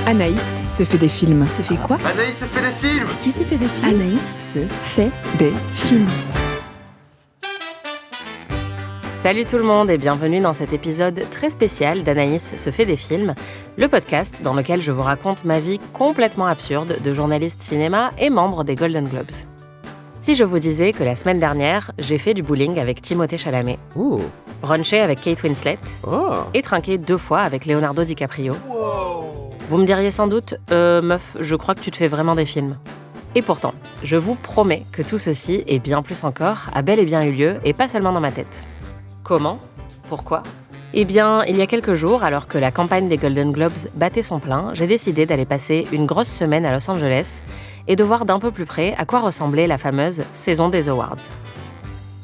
Anaïs se fait des films. Se fait quoi ? Anaïs se fait des films. Qui se fait des films ? Anaïs se fait des films. Salut tout le monde et bienvenue dans cet épisode très spécial d'Anaïs se fait des films, le podcast dans lequel je vous raconte ma vie complètement absurde de journaliste cinéma et membre des Golden Globes. Si je vous disais que la semaine dernière, j'ai fait du bowling avec Timothée Chalamet, brunché avec Kate Winslet et trinqué 2 fois avec Leonardo DiCaprio. Vous me diriez sans doute, meuf, je crois que tu te fais vraiment des films. Et pourtant, je vous promets que tout ceci, et bien plus encore, a bel et bien eu lieu, et pas seulement dans ma tête. Comment ? Pourquoi ? Eh bien, il y a quelques jours, alors que la campagne des Golden Globes battait son plein, j'ai décidé d'aller passer une grosse semaine à Los Angeles et de voir d'un peu plus près à quoi ressemblait la fameuse saison des Awards.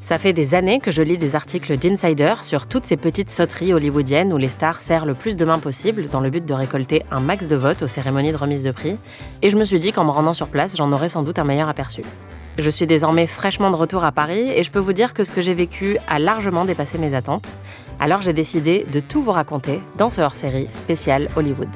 Ça fait des années que je lis des articles d'Insider sur toutes ces petites sauteries hollywoodiennes où les stars serrent le plus de mains possible dans le but de récolter un max de votes aux cérémonies de remise de prix, et je me suis dit qu'en me rendant sur place, j'en aurais sans doute un meilleur aperçu. Je suis désormais fraîchement de retour à Paris et je peux vous dire que ce que j'ai vécu a largement dépassé mes attentes. Alors j'ai décidé de tout vous raconter dans ce hors-série spécial Hollywood.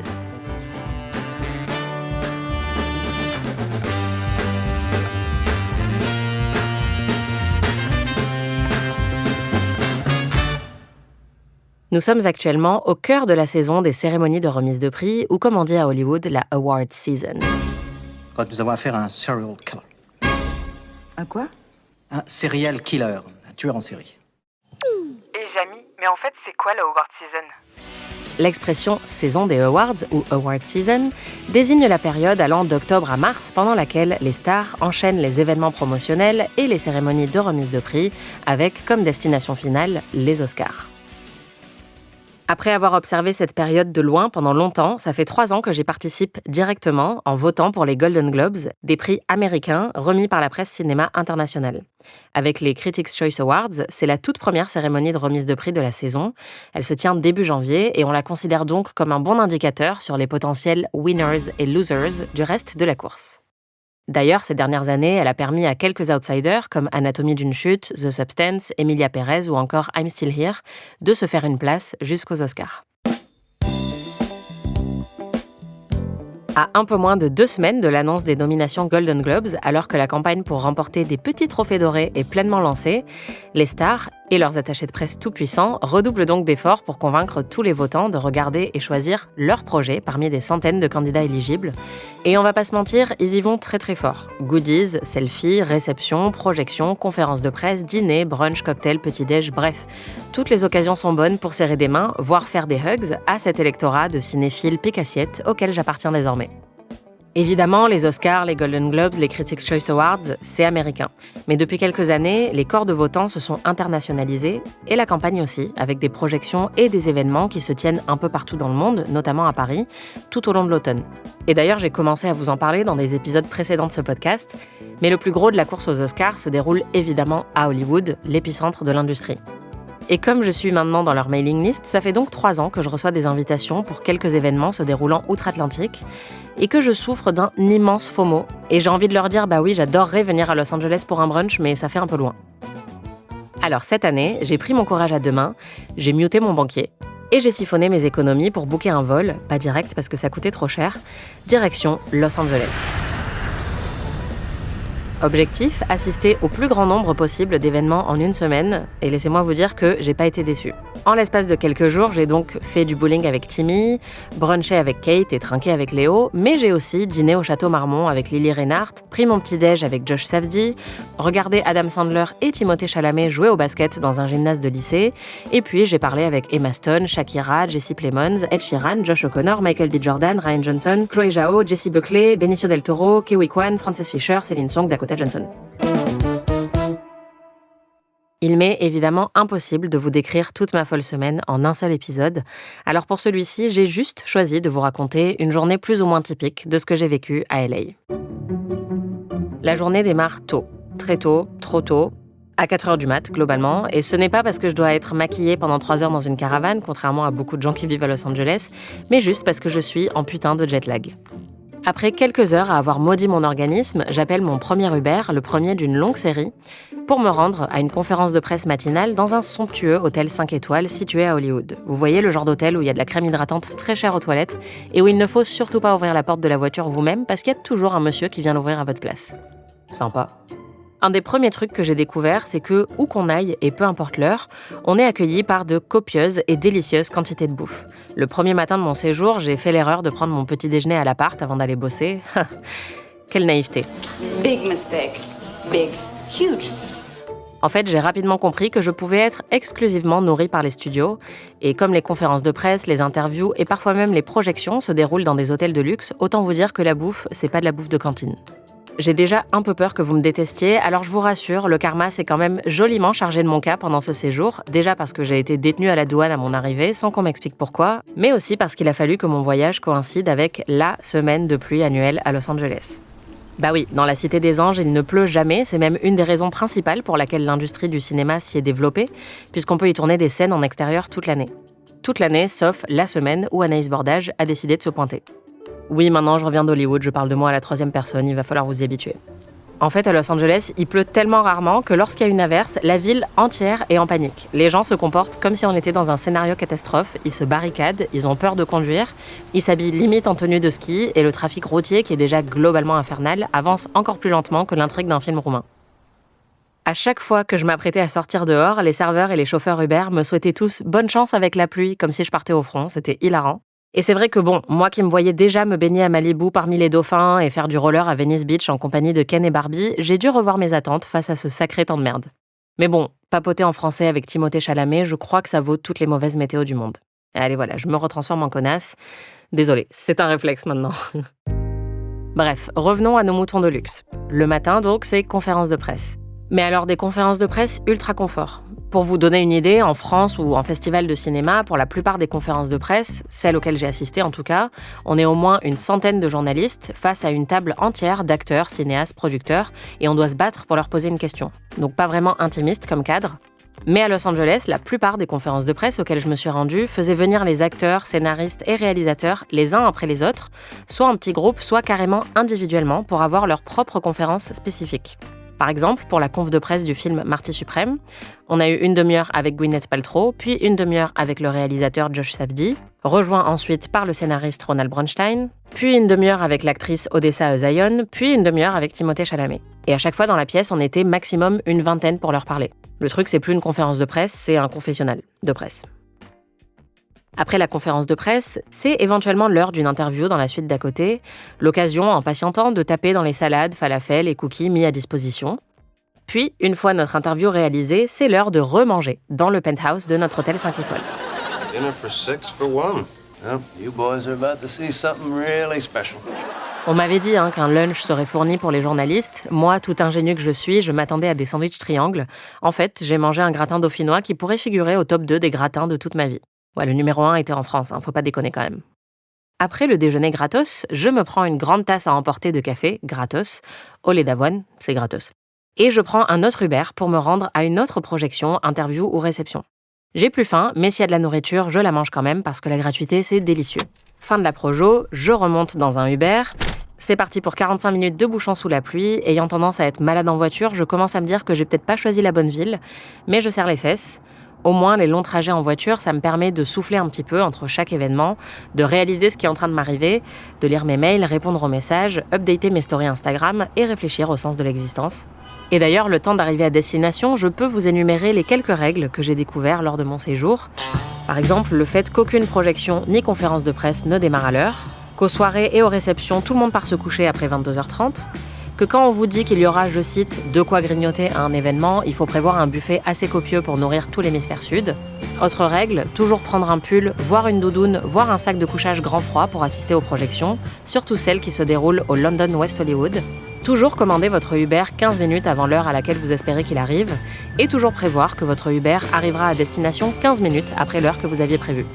Nous sommes actuellement au cœur de la saison des cérémonies de remise de prix, ou comme on dit à Hollywood, la award season. Quand nous avons affaire à un serial killer. Un quoi ? Un serial killer, un tueur en série. Et Jamy, mais en fait, c'est quoi la award season ? L'expression « saison des awards » ou « award season » désigne la période allant d'octobre à mars pendant laquelle les stars enchaînent les événements promotionnels et les cérémonies de remise de prix avec comme destination finale les Oscars. Après avoir observé cette période de loin pendant longtemps, ça fait 3 ans que j'y participe directement en votant pour les Golden Globes, des prix américains remis par la presse cinéma internationale. Avec les Critics' Choice Awards, c'est la toute première cérémonie de remise de prix de la saison. Elle se tient début janvier et on la considère donc comme un bon indicateur sur les potentiels winners et losers du reste de la course. D'ailleurs, ces dernières années, elle a permis à quelques outsiders comme Anatomie d'une chute, The Substance, Emilia Pérez ou encore I'm Still Here de se faire une place jusqu'aux Oscars. À un peu moins de 2 semaines de l'annonce des nominations Golden Globes, alors que la campagne pour remporter des petits trophées dorés est pleinement lancée, les stars et leurs attachés de presse tout-puissants redoublent donc d'efforts pour convaincre tous les votants de regarder et choisir leur projet parmi des centaines de candidats éligibles. Et on va pas se mentir, ils y vont très très fort. Goodies, selfies, réceptions, projections, conférences de presse, dîners, brunch, cocktail, petit-déj, bref. Toutes les occasions sont bonnes pour serrer des mains, voire faire des hugs à cet électorat de cinéphiles pique-assiette auquel j'appartiens désormais. Évidemment, les Oscars, les Golden Globes, les Critics' Choice Awards, c'est américain. Mais depuis quelques années, les corps de votants se sont internationalisés, et la campagne aussi, avec des projections et des événements qui se tiennent un peu partout dans le monde, notamment à Paris, tout au long de l'automne. Et d'ailleurs, j'ai commencé à vous en parler dans des épisodes précédents de ce podcast, mais le plus gros de la course aux Oscars se déroule évidemment à Hollywood, l'épicentre de l'industrie. Et comme je suis maintenant dans leur mailing list, ça fait donc 3 ans que je reçois des invitations pour quelques événements se déroulant outre-Atlantique et que je souffre d'un immense FOMO. Et j'ai envie de leur dire, bah oui, j'adorerais venir à Los Angeles pour un brunch, mais ça fait un peu loin. Alors cette année, j'ai pris mon courage à 2 mains, j'ai muté mon banquier et j'ai siphonné mes économies pour booker un vol, pas direct parce que ça coûtait trop cher, direction Los Angeles. Objectif, assister au plus grand nombre possible d'événements en une semaine, et laissez-moi vous dire que j'ai pas été déçue. En l'espace de quelques jours, j'ai donc fait du bowling avec Timmy, brunché avec Kate et trinqué avec Léo, mais j'ai aussi dîné au Château Marmont avec Lily Reinhardt, pris mon petit-déj avec Josh Safdie, regardé Adam Sandler et Timothée Chalamet jouer au basket dans un gymnase de lycée, et puis j'ai parlé avec Emma Stone, Shakira, Jessie Plemons, Ed Sheeran, Josh O'Connor, Michael B. Jordan, Ryan Johnson, Chloé Zhao, Jessie Buckley, Benicio del Toro, Kiwi Kwan, Frances Fisher, Céline Song, Dakota Johnson. Il m'est évidemment impossible de vous décrire toute ma folle semaine en un seul épisode. Alors pour celui-ci, j'ai juste choisi de vous raconter une journée plus ou moins typique de ce que j'ai vécu à LA. La journée démarre tôt, très tôt, trop tôt, à 4h du mat globalement, et ce n'est pas parce que je dois être maquillée pendant 3 heures dans une caravane, contrairement à beaucoup de gens qui vivent à Los Angeles, mais juste parce que je suis en putain de jet lag. Après quelques heures à avoir maudit mon organisme, j'appelle mon premier Uber, le premier d'une longue série, pour me rendre à une conférence de presse matinale dans un somptueux hôtel 5 étoiles situé à Hollywood. Vous voyez le genre d'hôtel où il y a de la crème hydratante très chère aux toilettes et où il ne faut surtout pas ouvrir la porte de la voiture vous-même parce qu'il y a toujours un monsieur qui vient l'ouvrir à votre place. Sympa. Un des premiers trucs que j'ai découvert, c'est que, où qu'on aille, et peu importe l'heure, on est accueilli par de copieuses et délicieuses quantités de bouffe. Le premier matin de mon séjour, j'ai fait l'erreur de prendre mon petit déjeuner à l'appart avant d'aller bosser. Quelle naïveté. Big mistake. Big. Huge. En fait, j'ai rapidement compris que je pouvais être exclusivement nourrie par les studios. Et comme les conférences de presse, les interviews et parfois même les projections se déroulent dans des hôtels de luxe, autant vous dire que la bouffe, c'est pas de la bouffe de cantine. J'ai déjà un peu peur que vous me détestiez, alors je vous rassure, le karma s'est quand même joliment chargé de mon cas pendant ce séjour, déjà parce que j'ai été détenue à la douane à mon arrivée sans qu'on m'explique pourquoi, mais aussi parce qu'il a fallu que mon voyage coïncide avec la semaine de pluie annuelle à Los Angeles. Bah oui, dans la Cité des Anges, il ne pleut jamais, c'est même une des raisons principales pour laquelle l'industrie du cinéma s'y est développée, puisqu'on peut y tourner des scènes en extérieur toute l'année. Toute l'année, sauf la semaine où Anaïs Bordage a décidé de se pointer. Oui, maintenant je reviens d'Hollywood, je parle de moi à la troisième personne, il va falloir vous y habituer. En fait, à Los Angeles, il pleut tellement rarement que lorsqu'il y a une averse, la ville entière est en panique. Les gens se comportent comme si on était dans un scénario catastrophe, ils se barricadent, ils ont peur de conduire, ils s'habillent limite en tenue de ski et le trafic routier, qui est déjà globalement infernal, avance encore plus lentement que l'intrigue d'un film roumain. À chaque fois que je m'apprêtais à sortir dehors, les serveurs et les chauffeurs Uber me souhaitaient tous bonne chance avec la pluie, comme si je partais au front, c'était hilarant. Et c'est vrai que bon, moi qui me voyais déjà me baigner à Malibu parmi les dauphins et faire du roller à Venice Beach en compagnie de Ken et Barbie, j'ai dû revoir mes attentes face à ce sacré temps de merde. Mais bon, papoter en français avec Timothée Chalamet, je crois que ça vaut toutes les mauvaises météos du monde. Allez voilà, je me retransforme en connasse. Désolée, c'est un réflexe maintenant. Bref, revenons à nos moutons de luxe. Le matin donc, c'est conférence de presse. Mais alors des conférences de presse ultra confort. Pour vous donner une idée, en France ou en festival de cinéma, pour la plupart des conférences de presse, celles auxquelles j'ai assisté en tout cas, on est au moins une centaine de journalistes face à une table entière d'acteurs, cinéastes, producteurs, et on doit se battre pour leur poser une question. Donc pas vraiment intimiste comme cadre. Mais à Los Angeles, la plupart des conférences de presse auxquelles je me suis rendue faisaient venir les acteurs, scénaristes et réalisateurs les uns après les autres, soit en petits groupes, soit carrément individuellement pour avoir leur propre conférence spécifique. Par exemple, pour la conf de presse du film Marty Suprême, on a eu une demi-heure avec Gwyneth Paltrow, puis une demi-heure avec le réalisateur Josh Safdie, rejoint ensuite par le scénariste Ronald Bronstein, puis une demi-heure avec l'actrice Odessa Ozion, puis une demi-heure avec Timothée Chalamet. Et à chaque fois dans la pièce, on était maximum une vingtaine pour leur parler. Le truc, c'est plus une conférence de presse, c'est un confessionnal de presse. Après la conférence de presse, c'est éventuellement l'heure d'une interview dans la suite d'à côté, l'occasion, en patientant, de taper dans les salades, falafels et cookies mis à disposition. Puis, une fois notre interview réalisée, c'est l'heure de remanger dans le penthouse de notre hôtel 5 étoiles. Dinner for 6 for 1. Well, you boys are about to see something really special. On m'avait dit qu'un lunch serait fourni pour les journalistes. Moi, tout ingénu que je suis, je m'attendais à des sandwichs triangles. En fait, j'ai mangé un gratin dauphinois qui pourrait figurer au top 2 des gratins de toute ma vie. Ouais, le numéro 1 était en France, faut pas déconner quand même. Après le déjeuner gratos, je me prends une grande tasse à emporter de café, gratos, au lait d'avoine, c'est gratos. Et je prends un autre Uber pour me rendre à une autre projection, interview ou réception. J'ai plus faim, mais s'il y a de la nourriture, je la mange quand même parce que la gratuité, c'est délicieux. Fin de la projo, je remonte dans un Uber. C'est parti pour 45 minutes de bouchons sous la pluie. Ayant tendance à être malade en voiture, je commence à me dire que j'ai peut-être pas choisi la bonne ville, mais je serre les fesses. Au moins, les longs trajets en voiture, ça me permet de souffler un petit peu entre chaque événement, de réaliser ce qui est en train de m'arriver, de lire mes mails, répondre aux messages, updater mes stories Instagram et réfléchir au sens de l'existence. Et d'ailleurs, le temps d'arriver à destination, je peux vous énumérer les quelques règles que j'ai découvertes lors de mon séjour. Par exemple, le fait qu'aucune projection ni conférence de presse ne démarre à l'heure, qu'aux soirées et aux réceptions, tout le monde part se coucher après 22h30, que quand on vous dit qu'il y aura, je cite, de quoi grignoter à un événement, il faut prévoir un buffet assez copieux pour nourrir tout l'hémisphère sud. Autre règle, toujours prendre un pull, voire une doudoune, voire un sac de couchage grand froid pour assister aux projections, surtout celles qui se déroulent au London West Hollywood. Toujours commander votre Uber 15 minutes avant l'heure à laquelle vous espérez qu'il arrive, et toujours prévoir que votre Uber arrivera à destination 15 minutes après l'heure que vous aviez prévue.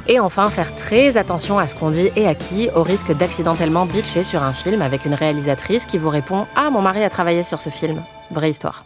Et enfin, faire très attention à ce qu'on dit et à qui, au risque d'accidentellement bitcher sur un film avec une réalisatrice qui vous répond « Ah, mon mari a travaillé sur ce film ». Vraie histoire.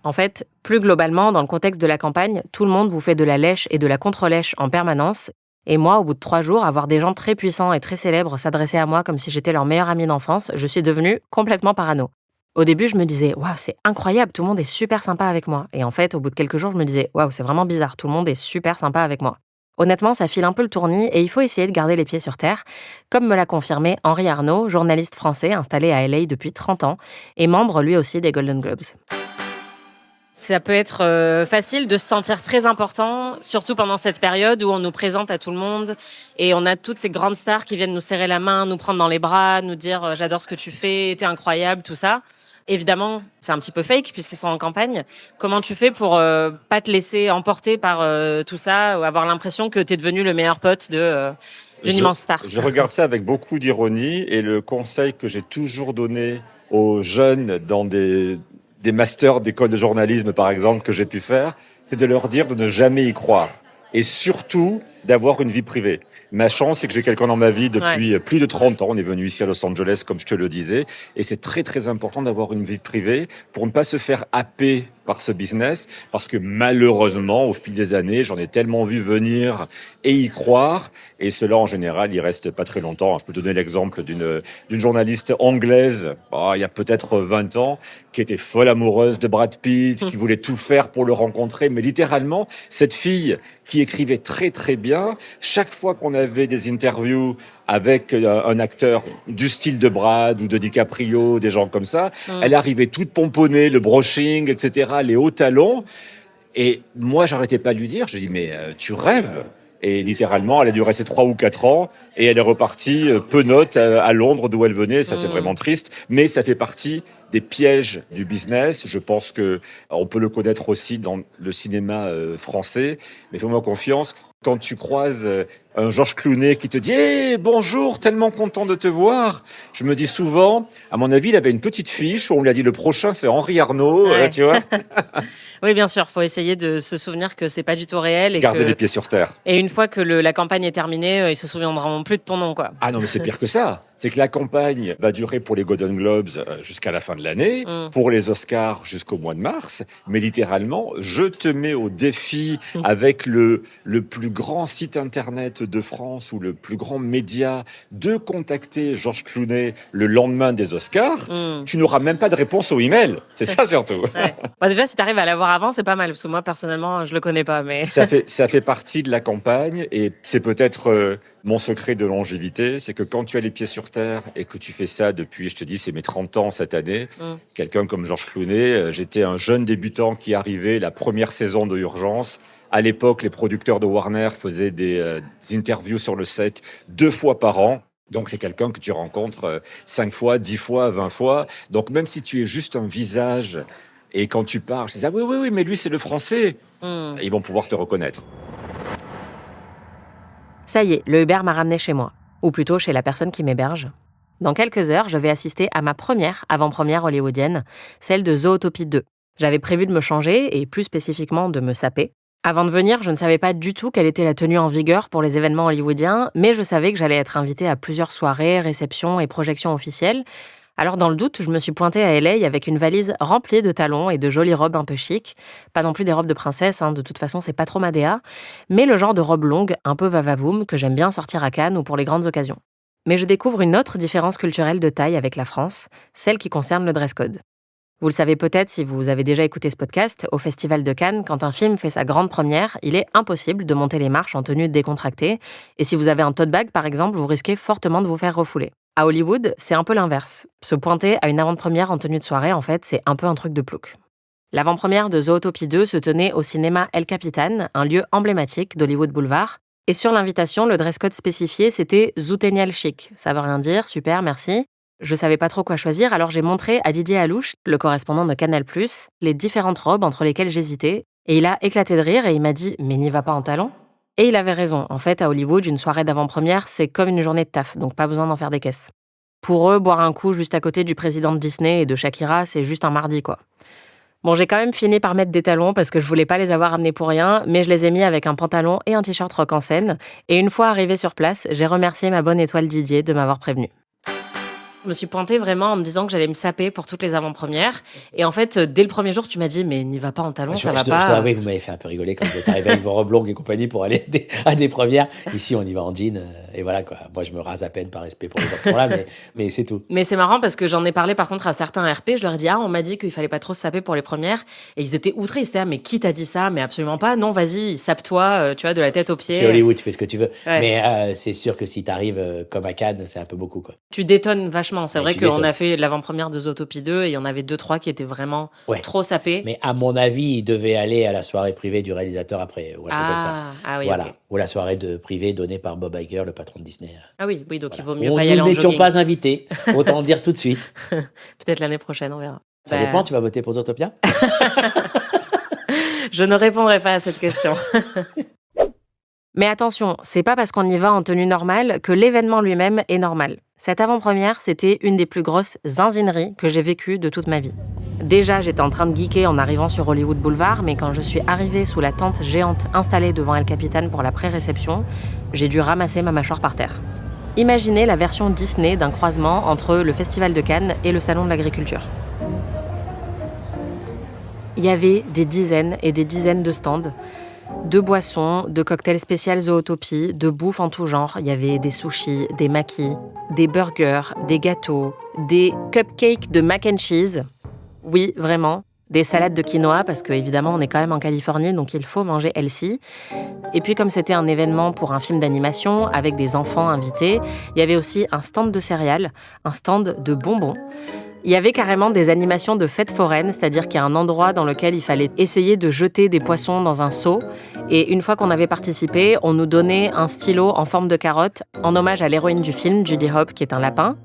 En fait, plus globalement, dans le contexte de la campagne, tout le monde vous fait de la lèche et de la contre-lèche en permanence, Et moi, au bout de 3 jours, avoir des gens très puissants et très célèbres s'adresser à moi comme si j'étais leur meilleur ami d'enfance, je suis devenue complètement parano. Au début, je me disais « Waouh, c'est incroyable, tout le monde est super sympa avec moi ». Et en fait, au bout de quelques jours, je me disais « Waouh, c'est vraiment bizarre, tout le monde est super sympa avec moi ». Honnêtement, ça file un peu le tournis et il faut essayer de garder les pieds sur terre, comme me l'a confirmé Henri Arnaud, journaliste français installé à LA depuis 30 ans et membre lui aussi des Golden Globes. Ça peut être facile de se sentir très important, surtout pendant cette période où on nous présente à tout le monde et on a toutes ces grandes stars qui viennent nous serrer la main, nous prendre dans les bras, nous dire « j'adore ce que tu fais, t'es incroyable », tout ça. Évidemment, c'est un petit peu fake puisqu'ils sont en campagne. Comment tu fais pour pas te laisser emporter par tout ça ou avoir l'impression que t'es devenu le meilleur pote d'une immense star? Je regarde ça avec beaucoup d'ironie et le conseil que j'ai toujours donné aux jeunes dans des masters d'école de journalisme, par exemple, que j'ai pu faire, c'est de leur dire de ne jamais y croire. Et surtout, d'avoir une vie privée. Ma chance, c'est que j'ai quelqu'un dans ma vie depuis plus de 30 ans. On est venu ici à Los Angeles, comme je te le disais. Et c'est très, très important d'avoir une vie privée pour ne pas se faire happer par ce business. Parce que malheureusement, au fil des années, j'en ai tellement vu venir et y croire. Et cela, en général, il reste pas très longtemps. Je peux te donner l'exemple d'une journaliste anglaise, il y a peut-être 20 ans, qui était folle amoureuse de Brad Pitt, qui voulait tout faire pour le rencontrer. Mais littéralement, cette fille qui écrivait très, très bien, chaque fois qu'on avait des interviews avec un acteur du style de Brad ou de DiCaprio, des gens comme ça, elle arrivait toute pomponnée, le brushing, etc., les hauts talons. Et moi, j'arrêtais pas de lui dire, je dis, mais tu rêves. Et littéralement, elle a dû rester 3 ou 4 ans et elle est repartie penote à Londres d'où elle venait. Ça, c'est vraiment triste. Mais ça fait partie des pièges du business. Je pense que on peut le connaître aussi dans le cinéma français. Mais fais-moi confiance. Quand tu croises un Georges Clooney qui te dit « Hey, bonjour, tellement content de te voir », je me dis souvent, à mon avis, il avait une petite fiche où on lui a dit « Le prochain, c'est Henri Arnaud tu vois. Oui, bien sûr, faut essayer de se souvenir que c'est pas du tout réel. Et garder les pieds sur terre. Et une fois que la campagne est terminée, ils se souviendront plus de ton nom, quoi. Ah non, mais c'est pire que ça. C'est que la campagne va durer pour les Golden Globes jusqu'à la fin de l'année, pour les Oscars jusqu'au mois de mars. Mais littéralement, je te mets au défi avec le plus grand site internet de France ou le plus grand média de contacter Georges Clooney le lendemain des Oscars. Tu n'auras même pas de réponse au email. C'est ça surtout. Ouais. Déjà, si tu arrives à l'avoir avant, c'est pas mal. Parce que moi, personnellement, je le connais pas. Mais ça fait partie de la campagne et c'est peut-être mon secret de longévité. C'est que quand tu as les pieds sur terre et que tu fais ça depuis, je te dis, c'est mes 30 ans cette année, quelqu'un comme Georges Clooney, j'étais un jeune débutant qui arrivait la première saison de Urgence. À l'époque, les producteurs de Warner faisaient des interviews sur le set 2 fois par an. Donc, c'est quelqu'un que tu rencontres 5 fois, 10 fois, 20 fois. Donc, même si tu es juste un visage et quand tu parles, je dis « Ah oui, mais lui, c'est le français ». Ils vont pouvoir te reconnaître. Ça y est, le Uber m'a ramené chez moi. Ou plutôt chez la personne qui m'héberge. Dans quelques heures, je vais assister à ma première avant-première hollywoodienne, celle de Zootopie 2. J'avais prévu de me changer et plus spécifiquement de me saper. Avant de venir, je ne savais pas du tout quelle était la tenue en vigueur pour les événements hollywoodiens, mais je savais que j'allais être invitée à plusieurs soirées, réceptions et projections officielles. Alors dans le doute, je me suis pointée à LA avec une valise remplie de talons et de jolies robes un peu chic. Pas non plus des robes de princesse, de toute façon c'est pas trop ma DA, mais le genre de robe longue, un peu va-va-voum, que j'aime bien sortir à Cannes ou pour les grandes occasions. Mais je découvre une autre différence culturelle de taille avec la France, celle qui concerne le dress code. Vous le savez peut-être si vous avez déjà écouté ce podcast, au Festival de Cannes, quand un film fait sa grande première, il est impossible de monter les marches en tenue décontractée. Et si vous avez un tote bag, par exemple, vous risquez fortement de vous faire refouler. À Hollywood, c'est un peu l'inverse. Se pointer à une avant-première en tenue de soirée, en fait, c'est un peu un truc de plouc. L'avant-première de Zootopie 2 se tenait au cinéma El Capitan, un lieu emblématique d'Hollywood Boulevard. Et sur l'invitation, le dress code spécifié, c'était Zootenial chic. Ça veut rien dire, super, merci. Je savais pas trop quoi choisir, alors j'ai montré à Didier Alouche, le correspondant de Canal+, les différentes robes entre lesquelles j'hésitais. Et il a éclaté de rire et il m'a dit « Mais n'y va pas en talons ?» Et il avait raison. En fait, à Hollywood, une soirée d'avant-première, c'est comme une journée de taf, donc pas besoin d'en faire des caisses. Pour eux, boire un coup juste à côté du président de Disney et de Shakira, c'est juste un mardi, quoi. Bon, j'ai quand même fini par mettre des talons parce que je voulais pas les avoir amenés pour rien, mais je les ai mis avec un pantalon et un t-shirt rock en scène. Et une fois arrivé sur place, j'ai remercié ma bonne étoile Didier de m'avoir prévenu. Je me suis pointée vraiment en me disant que j'allais me saper pour toutes les avant-premières. Et en fait, dès le premier jour, tu m'as dit, mais n'y va pas en talons, ça va pas. Je dois avouer que vous m'avez fait un peu rigoler quand vous êtes arrivé avec vos robes longues et compagnie pour aller à des premières. Ici, on y va en jean. Et voilà, quoi. Moi, je me rase à peine par respect pour les gens qui sont là, mais c'est tout. Mais c'est marrant parce que j'en ai parlé par contre à certains RP. Je leur ai dit, on m'a dit qu'il fallait pas trop se saper pour les premières. Et ils étaient outrés. Ils étaient, mais qui t'a dit ça? Mais absolument pas. Non, vas-y, sape-toi, tu vois, de la tête aux pieds. C'est Hollywood, tu fais ce que tu veux. Ouais. Mais c'est sûr que si t'arrives comme à Cannes, c'est un peu beaucoup, quoi. Tu détonnes vachement. C'est vrai qu'on a fait l'avant-première de Zootopie 2 et il y en avait 2-3 qui étaient vraiment trop sapés. Mais à mon avis, il devait aller à la soirée privée du réalisateur après, ou un truc comme ça. Ah oui, voilà. okay. Ou la soirée privée donnée par Bob Iger, le patron de Disney. Ah oui, donc voilà. Il vaut mieux pas y aller en jogging. Nous n'étions pas invités, autant le dire tout de suite. Peut-être l'année prochaine, on verra. Ça dépend, tu vas voter pour Zootopia? Je ne répondrai pas à cette question. Mais attention, c'est pas parce qu'on y va en tenue normale que l'événement lui-même est normal. Cette avant-première, c'était une des plus grosses zinzineries que j'ai vécues de toute ma vie. Déjà, j'étais en train de geeker en arrivant sur Hollywood Boulevard, mais quand je suis arrivée sous la tente géante installée devant El Capitan pour la pré-réception, j'ai dû ramasser ma mâchoire par terre. Imaginez la version Disney d'un croisement entre le Festival de Cannes et le Salon de l'Agriculture. Il y avait des dizaines et des dizaines de stands, de boissons, de cocktails spéciaux Zootopie, de bouffe en tout genre. Il y avait des sushis, des makis, des burgers, des gâteaux, des cupcakes de mac and cheese. Oui, vraiment. Des salades de quinoa, parce qu'évidemment, on est quand même en Californie, donc il faut manger healthy. Et puis, comme c'était un événement pour un film d'animation, avec des enfants invités, il y avait aussi un stand de céréales, un stand de bonbons. Il y avait carrément des animations de fêtes foraines, c'est-à-dire qu'il y a un endroit dans lequel il fallait essayer de jeter des poissons dans un seau. Et une fois qu'on avait participé, on nous donnait un stylo en forme de carotte, en hommage à l'héroïne du film, Judy Hopps, qui est un lapin.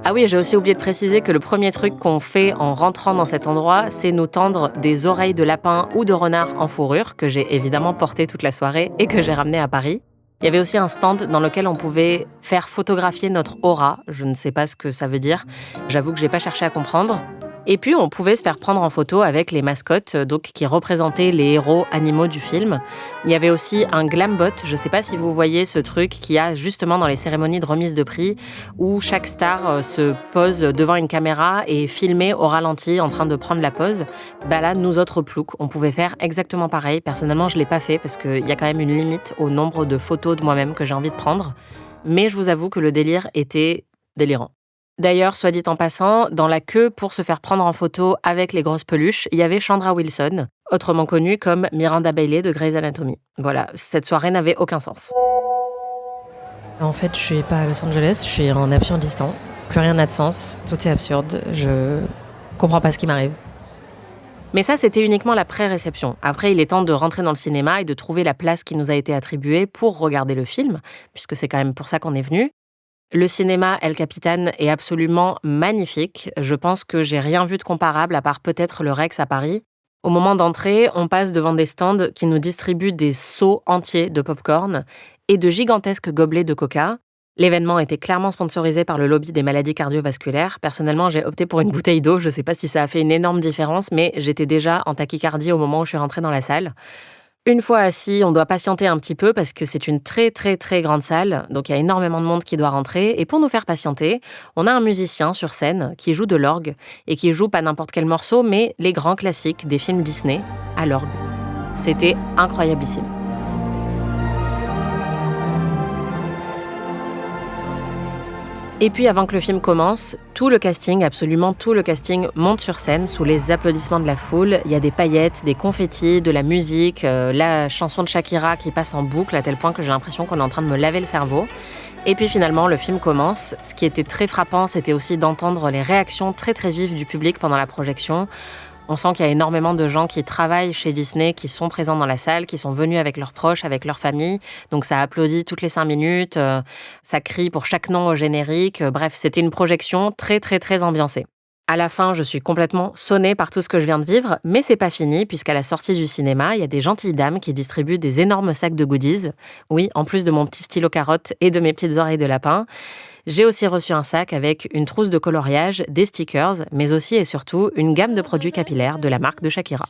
Ah oui, j'ai aussi oublié de préciser que le premier truc qu'on fait en rentrant dans cet endroit, c'est nous tendre des oreilles de lapin ou de renard en fourrure, que j'ai évidemment porté toute la soirée et que j'ai ramené à Paris. Il y avait aussi un stand dans lequel on pouvait faire photographier notre aura. Je ne sais pas ce que ça veut dire. J'avoue que j'ai pas cherché à comprendre. Et puis, on pouvait se faire prendre en photo avec les mascottes, donc qui représentaient les héros animaux du film. Il y avait aussi un glam bot. Je ne sais pas si vous voyez ce truc qu'il y a justement dans les cérémonies de remise de prix, où chaque star se pose devant une caméra et filmée au ralenti en train de prendre la pose. Bah là, nous autres ploucs, on pouvait faire exactement pareil. Personnellement, je ne l'ai pas fait parce qu'il y a quand même une limite au nombre de photos de moi-même que j'ai envie de prendre. Mais je vous avoue que le délire était délirant. D'ailleurs, soit dit en passant, dans la queue pour se faire prendre en photo avec les grosses peluches, il y avait Chandra Wilson, autrement connue comme Miranda Bailey de Grey's Anatomy. Voilà, cette soirée n'avait aucun sens. En fait, je suis pas à Los Angeles, je suis en Absurdistan. Plus rien n'a de sens, tout est absurde, je comprends pas ce qui m'arrive. Mais ça, c'était uniquement la pré-réception. Après, il est temps de rentrer dans le cinéma et de trouver la place qui nous a été attribuée pour regarder le film, puisque c'est quand même pour ça qu'on est venu. Le cinéma El Capitan est absolument magnifique. Je pense que j'ai rien vu de comparable à part peut-être le Rex à Paris. Au moment d'entrer, on passe devant des stands qui nous distribuent des seaux entiers de pop-corn et de gigantesques gobelets de coca. L'événement était clairement sponsorisé par le lobby des maladies cardiovasculaires. Personnellement, j'ai opté pour une bouteille d'eau. Je ne sais pas si ça a fait une énorme différence, mais j'étais déjà en tachycardie au moment où je suis rentrée dans la salle. Une fois assis, on doit patienter un petit peu parce que c'est une très très très grande salle, donc il y a énormément de monde qui doit rentrer. Et pour nous faire patienter, on a un musicien sur scène qui joue de l'orgue et qui joue pas n'importe quel morceau, mais les grands classiques des films Disney à l'orgue. C'était incroyablissime. Et puis avant que le film commence, tout le casting, absolument tout le casting monte sur scène sous les applaudissements de la foule. Il y a des paillettes, des confettis, de la musique, la chanson de Shakira qui passe en boucle à tel point que j'ai l'impression qu'on est en train de me laver le cerveau. Et puis finalement, le film commence. Ce qui était très frappant, c'était aussi d'entendre les réactions très très vives du public pendant la projection. On sent qu'il y a énormément de gens qui travaillent chez Disney, qui sont présents dans la salle, qui sont venus avec leurs proches, avec leur famille. Donc ça applaudit toutes les 5 minutes, ça crie pour chaque nom au générique. Bref, c'était une projection très très très ambiancée. À la fin, je suis complètement sonnée par tout ce que je viens de vivre, mais c'est pas fini, puisqu'à la sortie du cinéma, il y a des gentilles dames qui distribuent des énormes sacs de goodies. Oui, en plus de mon petit stylo carotte et de mes petites oreilles de lapin. J'ai aussi reçu un sac avec une trousse de coloriage, des stickers, mais aussi et surtout une gamme de produits capillaires de la marque de Shakira.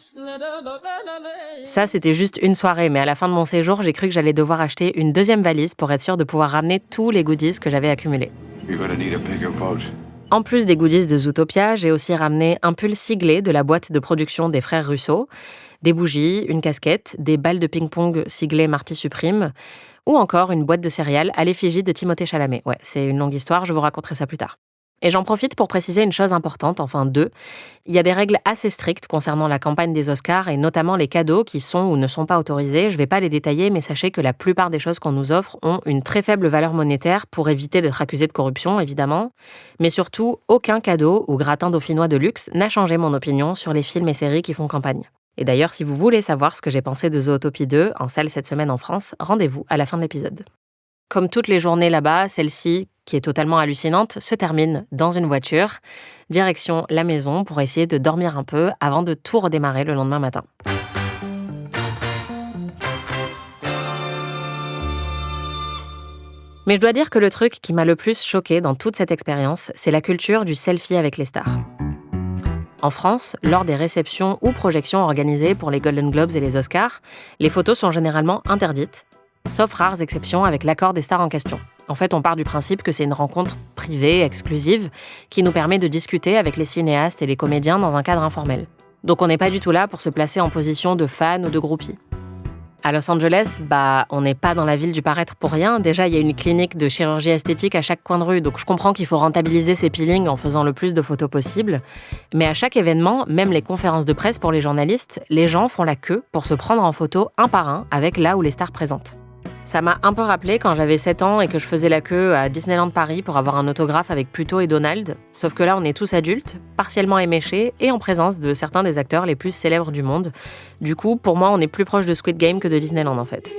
Ça, c'était juste une soirée, mais à la fin de mon séjour, j'ai cru que j'allais devoir acheter une deuxième valise pour être sûre de pouvoir ramener tous les goodies que j'avais accumulés. En plus des goodies de Zootopia, j'ai aussi ramené un pull siglé de la boîte de production des frères Russo, des bougies, une casquette, des balles de ping-pong siglées Marty Supreme, ou encore une boîte de céréales à l'effigie de Timothée Chalamet. Ouais, c'est une longue histoire, je vous raconterai ça plus tard. Et j'en profite pour préciser une chose importante, enfin deux. Il y a des règles assez strictes concernant la campagne des Oscars et notamment les cadeaux qui sont ou ne sont pas autorisés. Je ne vais pas les détailler, mais sachez que la plupart des choses qu'on nous offre ont une très faible valeur monétaire pour éviter d'être accusé de corruption, évidemment. Mais surtout, aucun cadeau ou gratin dauphinois de luxe n'a changé mon opinion sur les films et séries qui font campagne. Et d'ailleurs, si vous voulez savoir ce que j'ai pensé de Zootopie 2, en salle cette semaine en France, rendez-vous à la fin de l'épisode. Comme toutes les journées là-bas, celle-ci, qui est totalement hallucinante, se termine dans une voiture, direction la maison pour essayer de dormir un peu avant de tout redémarrer le lendemain matin. Mais je dois dire que le truc qui m'a le plus choqué dans toute cette expérience, c'est la culture du selfie avec les stars. En France, lors des réceptions ou projections organisées pour les Golden Globes et les Oscars, les photos sont généralement interdites, sauf rares exceptions avec l'accord des stars en question. En fait, on part du principe que c'est une rencontre privée, exclusive, qui nous permet de discuter avec les cinéastes et les comédiens dans un cadre informel. Donc on n'est pas du tout là pour se placer en position de fan ou de groupie. À Los Angeles, on n'est pas dans la ville du paraître pour rien. Déjà, il y a une clinique de chirurgie esthétique à chaque coin de rue, donc je comprends qu'il faut rentabiliser ses peelings en faisant le plus de photos possible. Mais à chaque événement, même les conférences de presse pour les journalistes, les gens font la queue pour se prendre en photo un par un avec là où les stars présentent. Ça m'a un peu rappelé quand j'avais 7 ans et que je faisais la queue à Disneyland Paris pour avoir un autographe avec Pluto et Donald, sauf que là on est tous adultes, partiellement éméchés et en présence de certains des acteurs les plus célèbres du monde. Du coup, pour moi, on est plus proche de Squid Game que de Disneyland en fait.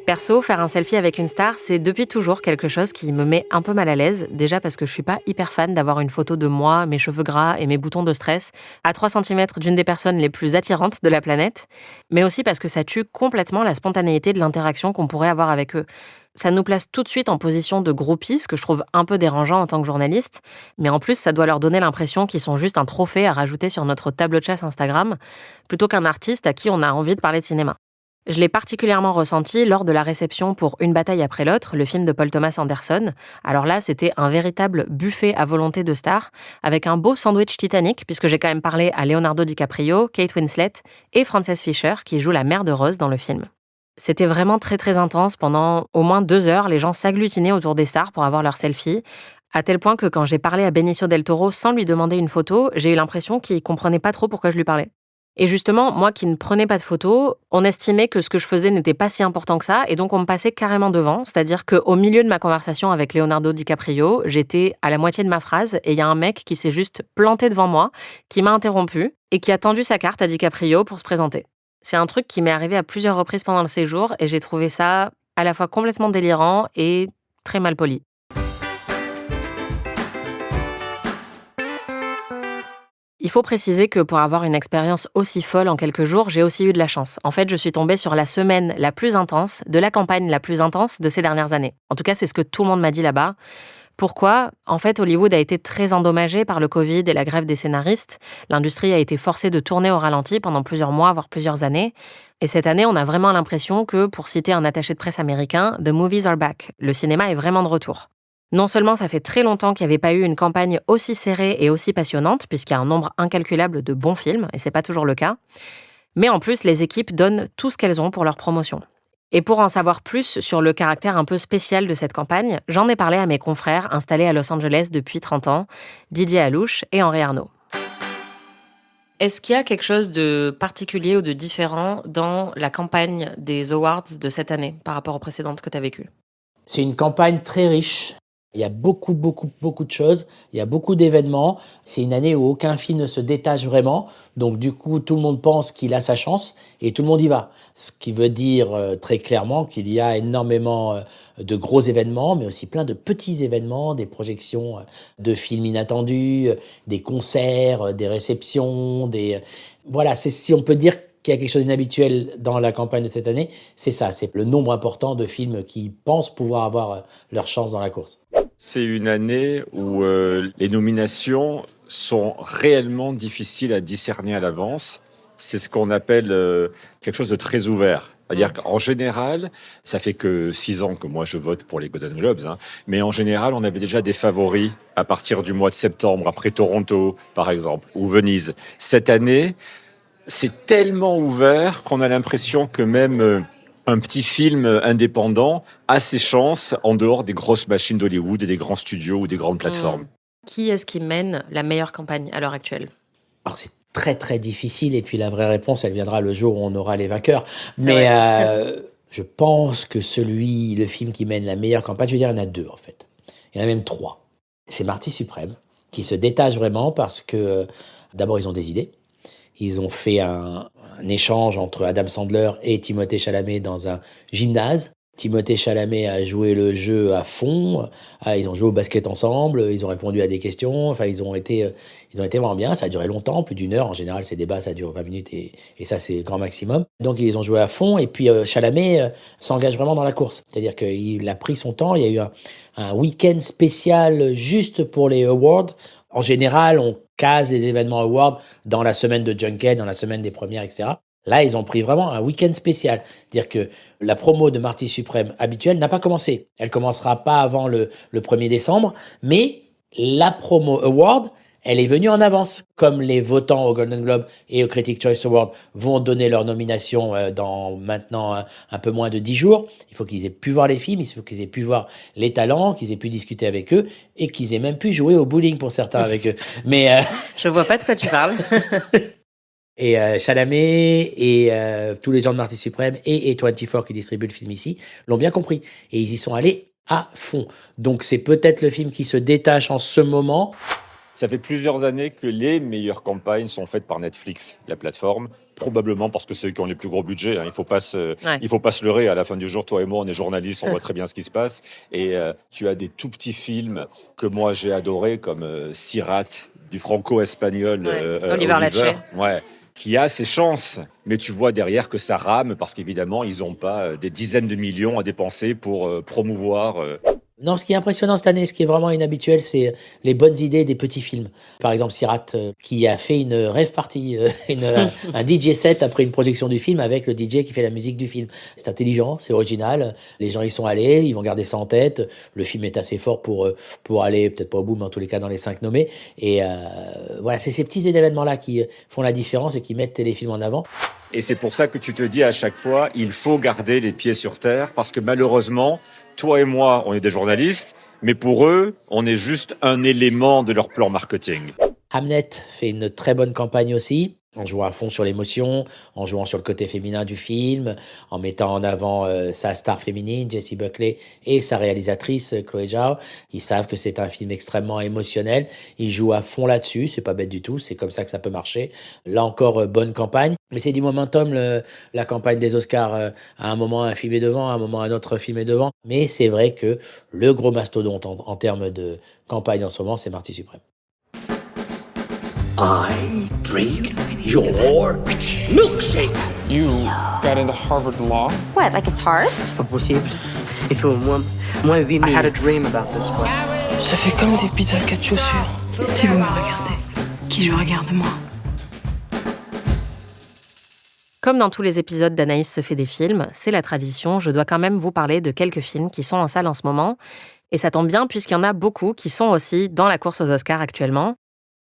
Perso, faire un selfie avec une star, c'est depuis toujours quelque chose qui me met un peu mal à l'aise. Déjà parce que je suis pas hyper fan d'avoir une photo de moi, mes cheveux gras et mes boutons de stress à 3 cm d'une des personnes les plus attirantes de la planète, mais aussi parce que ça tue complètement la spontanéité de l'interaction qu'on pourrait avoir avec eux. Ça nous place tout de suite en position de groupies, ce que je trouve un peu dérangeant en tant que journaliste, mais en plus, ça doit leur donner l'impression qu'ils sont juste un trophée à rajouter sur notre tableau de chasse Instagram, plutôt qu'un artiste à qui on a envie de parler de cinéma. Je l'ai particulièrement ressenti lors de la réception pour Une bataille après l'autre, le film de Paul Thomas Anderson. Alors là, c'était un véritable buffet à volonté de stars, avec un beau sandwich Titanic, puisque j'ai quand même parlé à Leonardo DiCaprio, Kate Winslet et Frances Fisher, qui joue la mère de Rose dans le film. C'était vraiment très très intense. Pendant au moins 2 heures, les gens s'agglutinaient autour des stars pour avoir leur selfie, à tel point que quand j'ai parlé à Benicio del Toro sans lui demander une photo, j'ai eu l'impression qu'il comprenait pas trop pourquoi je lui parlais. Et justement, moi qui ne prenais pas de photos, on estimait que ce que je faisais n'était pas si important que ça, et donc on me passait carrément devant, c'est-à-dire qu'au milieu de ma conversation avec Leonardo DiCaprio, j'étais à la moitié de ma phrase, et il y a un mec qui s'est juste planté devant moi, qui m'a interrompu, et qui a tendu sa carte à DiCaprio pour se présenter. C'est un truc qui m'est arrivé à plusieurs reprises pendant le séjour, et j'ai trouvé ça à la fois complètement délirant et très mal poli. Il faut préciser que pour avoir une expérience aussi folle en quelques jours, j'ai aussi eu de la chance. En fait, je suis tombée sur la semaine la plus intense, de la campagne la plus intense de ces dernières années. En tout cas, c'est ce que tout le monde m'a dit là-bas. Pourquoi ? En fait, Hollywood a été très endommagé par le Covid et la grève des scénaristes. L'industrie a été forcée de tourner au ralenti pendant plusieurs mois, voire plusieurs années. Et cette année, on a vraiment l'impression que, pour citer un attaché de presse américain, « The movies are back ». Le cinéma est vraiment de retour. Non seulement ça fait très longtemps qu'il n'y avait pas eu une campagne aussi serrée et aussi passionnante, puisqu'il y a un nombre incalculable de bons films, et c'est pas toujours le cas, mais en plus, les équipes donnent tout ce qu'elles ont pour leur promotion. Et pour en savoir plus sur le caractère un peu spécial de cette campagne, j'en ai parlé à mes confrères installés à Los Angeles depuis 30 ans, Didier Alouche et Henri Arnaud. Est-ce qu'il y a quelque chose de particulier ou de différent dans la campagne des Awards de cette année par rapport aux précédentes que tu as vécues ? C'est une campagne très riche. Il y a beaucoup de choses. Il y a beaucoup d'événements. C'est une année où aucun film ne se détache vraiment. Donc, du coup, tout le monde pense qu'il a sa chance et tout le monde y va. Ce qui veut dire très clairement qu'il y a énormément de gros événements, mais aussi plein de petits événements, des projections de films inattendus, des concerts, des réceptions, Voilà, c'est si on peut dire qu'il y a quelque chose d'inhabituel dans la campagne de cette année, c'est ça, c'est le nombre important de films qui pensent pouvoir avoir leur chance dans la course. C'est une année où les nominations sont réellement difficiles à discerner à l'avance. C'est ce qu'on appelle quelque chose de très ouvert. C'est-à-dire qu'en général, ça fait que 6 ans que moi je vote pour les Golden Globes, hein, mais en général, on avait déjà des favoris à partir du mois de septembre, après Toronto, par exemple, ou Venise. Cette année, c'est tellement ouvert qu'on a l'impression que même un petit film indépendant a ses chances en dehors des grosses machines d'Hollywood et des grands studios ou des grandes plateformes. Qui est-ce qui mène la meilleure campagne à l'heure actuelle ? Alors, c'est très très difficile et puis la vraie réponse elle viendra le jour où on aura les vainqueurs. Je pense que le film qui mène la meilleure campagne, je veux dire, il y en a 2 en fait. Il y en a même 3. C'est Marty Suprême qui se détache vraiment parce que d'abord ils ont des idées. Ils ont fait un échange entre Adam Sandler et Timothée Chalamet dans un gymnase. Timothée Chalamet a joué le jeu à fond. Ils ont joué au basket ensemble. Ils ont répondu à des questions. Enfin, ils ont été vraiment bien. Ça a duré longtemps, plus d'1 heure. En général, ces débats, ça dure 20 minutes et ça, c'est le grand maximum. Donc, ils ont joué à fond. Et puis, Chalamet s'engage vraiment dans la course. C'est-à-dire qu'il a pris son temps. Il y a eu un week-end spécial juste pour les awards. En général, on case les événements awards dans la semaine de Junket, dans la semaine des premières, etc. Là, ils ont pris vraiment un week-end spécial. C'est-à-dire que la promo de Marty Suprême habituelle n'a pas commencé. Elle commencera pas avant le 1er décembre, mais la promo award, elle est venue en avance. Comme les votants au Golden Globe et au Critics' Choice Award vont donner leur nomination dans maintenant un peu moins de 10 jours, il faut qu'ils aient pu voir les films, il faut qu'ils aient pu voir les talents, qu'ils aient pu discuter avec eux et qu'ils aient même pu jouer au bowling pour certains avec eux. Mais Je vois pas de quoi tu parles. Et Chalamet et tous les gens de Marty Suprême et A24 qui distribuent le film ici l'ont bien compris. Et ils y sont allés à fond. Donc c'est peut-être le film qui se détache en ce moment. Ça fait plusieurs années que les meilleures campagnes sont faites par Netflix, la plateforme. Probablement parce que c'est eux qui ont les plus gros budgets. Hein. Il faut pas se leurrer. À la fin du jour, toi et moi, on est journalistes, on voit très bien ce qui se passe. Et tu as des tout petits films que moi j'ai adorés, comme Sirat, du franco-espagnol Oliver Lache. Ouais. Qui a ses chances, mais tu vois derrière que ça rame parce qu'évidemment, ils n'ont pas des dizaines de millions à dépenser pour promouvoir. Non, ce qui est impressionnant cette année, ce qui est vraiment inhabituel, c'est les bonnes idées des petits films. Par exemple, Sirat, qui a fait une rave party, un DJ set après une projection du film avec le DJ qui fait la musique du film. C'est intelligent, c'est original. Les gens y sont allés, ils vont garder ça en tête. Le film est assez fort pour aller, peut-être pas au bout, mais en tous les cas dans les 5 nommés. Et voilà, c'est ces petits événements-là qui font la différence et qui mettent les films en avant. Et c'est pour ça que tu te dis à chaque fois, il faut garder les pieds sur terre parce que malheureusement, toi et moi, on est des journalistes, mais pour eux, on est juste un élément de leur plan marketing. Hamnet fait une très bonne campagne aussi, en jouant à fond sur l'émotion, en jouant sur le côté féminin du film, en mettant en avant sa star féminine, Jessie Buckley, et sa réalisatrice, Chloé Zhao. Ils savent que c'est un film extrêmement émotionnel. Ils jouent à fond là-dessus, c'est pas bête du tout, c'est comme ça que ça peut marcher. Là encore, bonne campagne. Mais c'est du momentum, la campagne des Oscars. À un moment, un film est devant, à un moment, un autre film est devant. Mais c'est vrai que le gros mastodonte en termes de campagne en ce moment, c'est Marty Suprême. I drink your milkshake. You got into Harvard Law? What, like it's hard? C'est pas possible. Il faut moi 8 000. I had a dream about this one. Ça fait comme des pizzas 4 chaussures. Si vous me regardez, qui je regarde moi? Comme dans tous les épisodes d'Anaïs se fait des films, c'est la tradition, je dois quand même vous parler de quelques films qui sont en salle en ce moment. Et ça tombe bien puisqu'il y en a beaucoup qui sont aussi dans la course aux Oscars actuellement.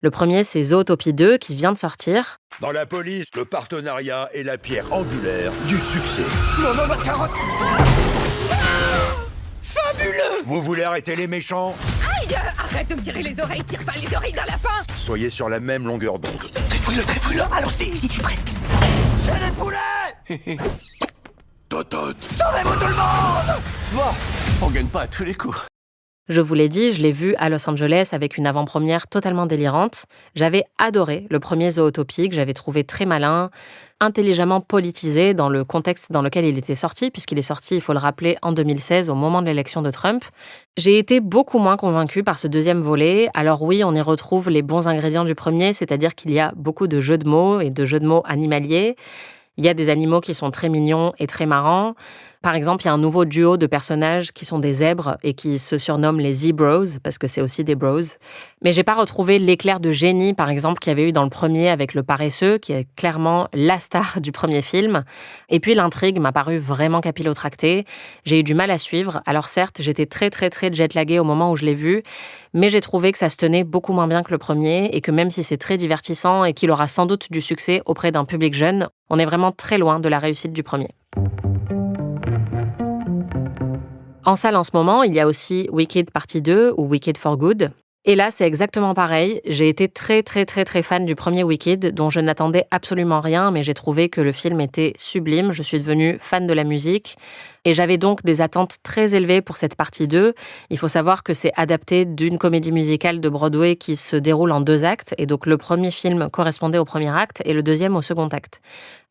Le premier, c'est Zootopie 2 qui vient de sortir. Dans la police, le partenariat est la pierre angulaire du succès. Non, ma carotte. Fabuleux. Vous voulez arrêter les méchants? Aïe! Arrête de me tirer les oreilles, tire pas les oreilles d'un lapin! Soyez sur la même longueur d'onde. Très allons-y, j'y suis presque. C'est les poulets. Totote. Sauvez-vous tout le monde! Bon, on gagne pas à tous les coups. Je vous l'ai dit, je l'ai vu à Los Angeles avec une avant-première totalement délirante. J'avais adoré le premier Zootopie que j'avais trouvé très malin, intelligemment politisé dans le contexte dans lequel il était sorti, puisqu'il est sorti, il faut le rappeler, en 2016, au moment de l'élection de Trump. J'ai été beaucoup moins convaincue par ce deuxième volet. Alors oui, on y retrouve les bons ingrédients du premier, c'est-à-dire qu'il y a beaucoup de jeux de mots et de jeux de mots animaliers. Il y a des animaux qui sont très mignons et très marrants. Par exemple, il y a un nouveau duo de personnages qui sont des zèbres et qui se surnomment les Z-Bros, parce que c'est aussi des bros. Mais j'ai pas retrouvé l'éclair de génie, par exemple, qu'il y avait eu dans le premier avec le paresseux, qui est clairement la star du premier film. Et puis l'intrigue m'a paru vraiment capillotractée. J'ai eu du mal à suivre. Alors certes, j'étais très jet-laguée au moment où je l'ai vu, mais j'ai trouvé que ça se tenait beaucoup moins bien que le premier et que même si c'est très divertissant et qu'il aura sans doute du succès auprès d'un public jeune, on est vraiment très loin de la réussite du premier. En salle en ce moment, il y a aussi Wicked Partie 2 ou Wicked for Good. Et là, c'est exactement pareil. J'ai été très fan du premier Wicked, dont je n'attendais absolument rien, mais j'ai trouvé que le film était sublime. Je suis devenue fan de la musique. Et j'avais donc des attentes très élevées pour cette partie 2. Il faut savoir que c'est adapté d'une comédie musicale de Broadway qui se déroule en 2 actes. Et donc, le premier film correspondait au premier acte et le deuxième au second acte.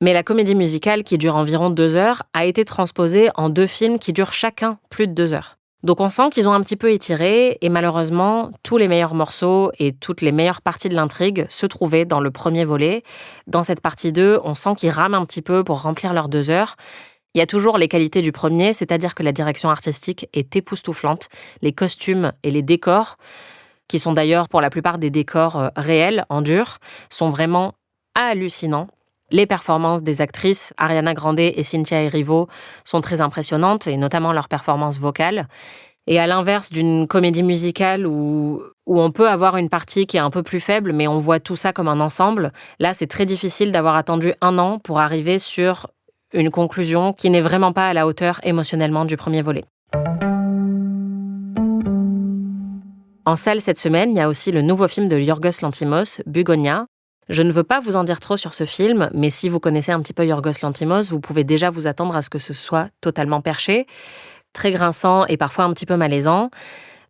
Mais la comédie musicale, qui dure environ 2 heures, a été transposée en 2 films qui durent chacun plus de 2 heures. Donc on sent qu'ils ont un petit peu étiré et malheureusement, tous les meilleurs morceaux et toutes les meilleures parties de l'intrigue se trouvaient dans le premier volet. Dans cette partie 2, on sent qu'ils rament un petit peu pour remplir leurs 2 heures. Il y a toujours les qualités du premier, c'est-à-dire que la direction artistique est époustouflante. Les costumes et les décors, qui sont d'ailleurs pour la plupart des décors réels, en dur, sont vraiment hallucinants. Les performances des actrices, Ariana Grande et Cynthia Erivo, sont très impressionnantes, et notamment leur performance vocale. Et à l'inverse d'une comédie musicale où on peut avoir une partie qui est un peu plus faible, mais on voit tout ça comme un ensemble, là, c'est très difficile d'avoir attendu 1 an pour arriver sur une conclusion qui n'est vraiment pas à la hauteur émotionnellement du premier volet. En salle cette semaine, il y a aussi le nouveau film de Yorgos Lanthimos, Bugonia. Je ne veux pas vous en dire trop sur ce film, mais si vous connaissez un petit peu Yorgos Lanthimos, vous pouvez déjà vous attendre à ce que ce soit totalement perché, très grinçant et parfois un petit peu malaisant.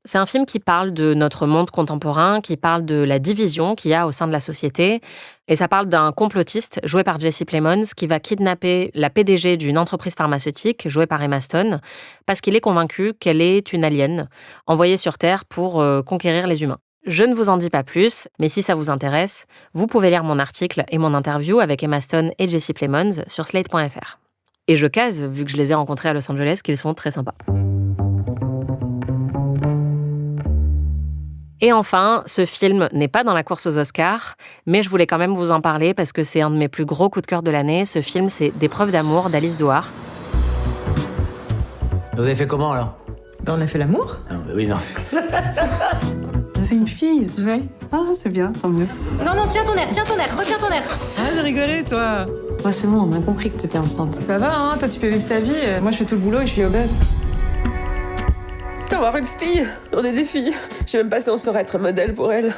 C'est un film qui parle de notre monde contemporain, qui parle de la division qu'il y a au sein de la société. Et ça parle d'un complotiste joué par Jesse Plemons qui va kidnapper la PDG d'une entreprise pharmaceutique jouée par Emma Stone parce qu'il est convaincu qu'elle est une alien envoyée sur Terre pour conquérir les humains. Je ne vous en dis pas plus, mais si ça vous intéresse, vous pouvez lire mon article et mon interview avec Emma Stone et Jesse Plemons sur slate.fr. Et je case, vu que je les ai rencontrés à Los Angeles, qu'ils sont très sympas. Et enfin, ce film n'est pas dans la course aux Oscars, mais je voulais quand même vous en parler parce que c'est un de mes plus gros coups de cœur de l'année. Ce film, c'est Des preuves d'amour d'Alice Douard. Vous avez fait comment, alors ? On a fait l'amour. Oui, non. C'est une fille. Oui. Ah, c'est bien, tant mieux. Non, tiens ton air, retiens ton air. Arrête de rigoler, toi. Ouais, c'est bon, on a compris que t'étais enceinte. Ça va, hein, toi tu peux vivre ta vie. Moi je fais tout le boulot et je suis obèse. Avoir une fille, on est des filles. Je sais même pas si on saurait être modèle pour elle.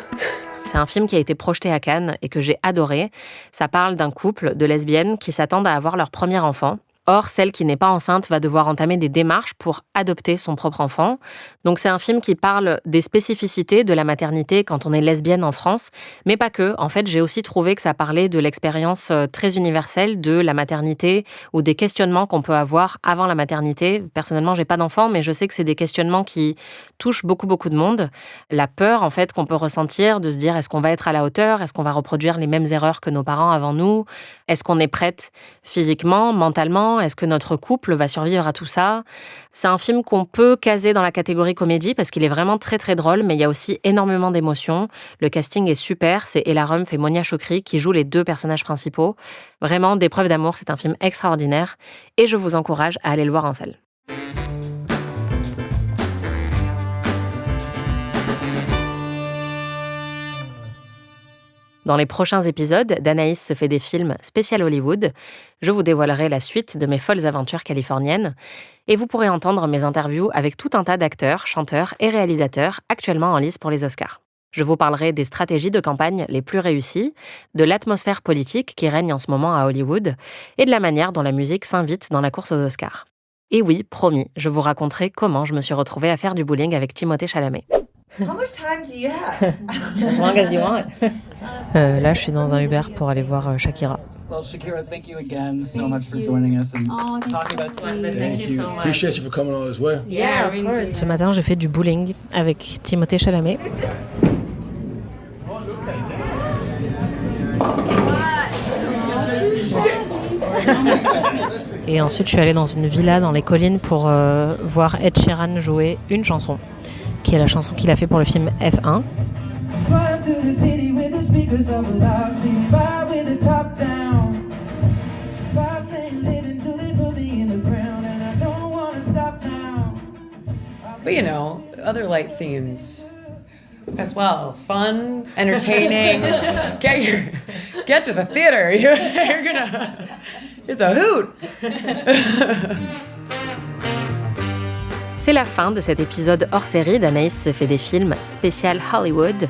C'est un film qui a été projeté à Cannes et que j'ai adoré. Ça parle d'un couple de lesbiennes qui s'attendent à avoir leur premier enfant. Or, celle qui n'est pas enceinte va devoir entamer des démarches pour adopter son propre enfant. Donc c'est un film qui parle des spécificités de la maternité quand on est lesbienne en France, mais pas que. En fait, j'ai aussi trouvé que ça parlait de l'expérience très universelle de la maternité ou des questionnements qu'on peut avoir avant la maternité. Personnellement, j'ai pas d'enfant, mais je sais que c'est des questionnements qui touchent beaucoup de monde. La peur, en fait, qu'on peut ressentir de se dire est-ce qu'on va être à la hauteur ? Est-ce qu'on va reproduire les mêmes erreurs que nos parents avant nous ? Est-ce qu'on est prête physiquement, mentalement ? Est-ce que notre couple va survivre à tout ça ? C'est un film qu'on peut caser dans la catégorie comédie parce qu'il est vraiment très drôle, mais il y a aussi énormément d'émotions. Le casting est super, c'est Ella Rumpf et Monia Chokri qui jouent les 2 personnages principaux. Vraiment, Des preuves d'amour, c'est un film extraordinaire et je vous encourage à aller le voir en salle. Dans les prochains épisodes d'Anaïs se fait des films spécial Hollywood, je vous dévoilerai la suite de mes folles aventures californiennes et vous pourrez entendre mes interviews avec tout un tas d'acteurs, chanteurs et réalisateurs actuellement en lice pour les Oscars. Je vous parlerai des stratégies de campagne les plus réussies, de l'atmosphère politique qui règne en ce moment à Hollywood et de la manière dont la musique s'invite dans la course aux Oscars. Et oui, promis, je vous raconterai comment je me suis retrouvée à faire du bowling avec Timothée Chalamet. How much time do you have? As long as you want. Là, je suis dans un Uber pour aller voir Shakira. Well, Shakira, thank you again so much for joining us and talking about Thank you so much. Appreciate you for coming all this way. Yeah, of course. Ce matin, j'ai fait du bowling avec Timothée Chalamet. Et ensuite, je suis allée dans une villa dans les collines pour voir Ed Sheeran jouer une chanson, qui est la chanson qu'il a fait pour le film F1. But you know, other light themes as well. Fun, entertaining. Get to the theater. You're gonna. It's a hoot. C'est la fin de cet épisode hors série d'Anaïs se fait des films spécial Hollywood.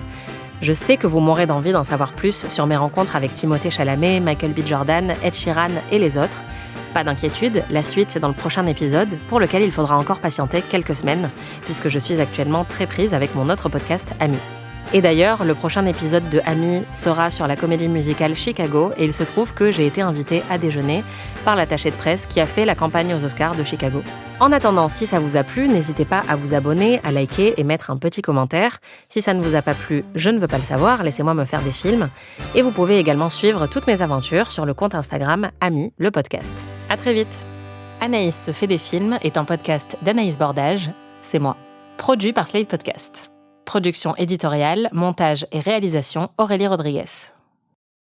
Je sais que vous m'aurez d'envie d'en savoir plus sur mes rencontres avec Timothée Chalamet, Michael B. Jordan, Ed Sheeran et les autres. Pas d'inquiétude, la suite c'est dans le prochain épisode, pour lequel il faudra encore patienter quelques semaines, puisque je suis actuellement très prise avec mon autre podcast Ami. Et d'ailleurs, le prochain épisode de Ami sera sur la comédie musicale Chicago, et il se trouve que j'ai été invitée à déjeuner par l'attaché de presse qui a fait la campagne aux Oscars de Chicago. En attendant, si ça vous a plu, n'hésitez pas à vous abonner, à liker et mettre un petit commentaire. Si ça ne vous a pas plu, je ne veux pas le savoir, laissez-moi me faire des films. Et vous pouvez également suivre toutes mes aventures sur le compte Instagram Ami, le podcast. À très vite. Anaïs se fait des films est un podcast d'Anaïs Bordage, c'est moi. Produit par Slate Podcast. Production éditoriale, montage et réalisation Aurélie Rodriguez.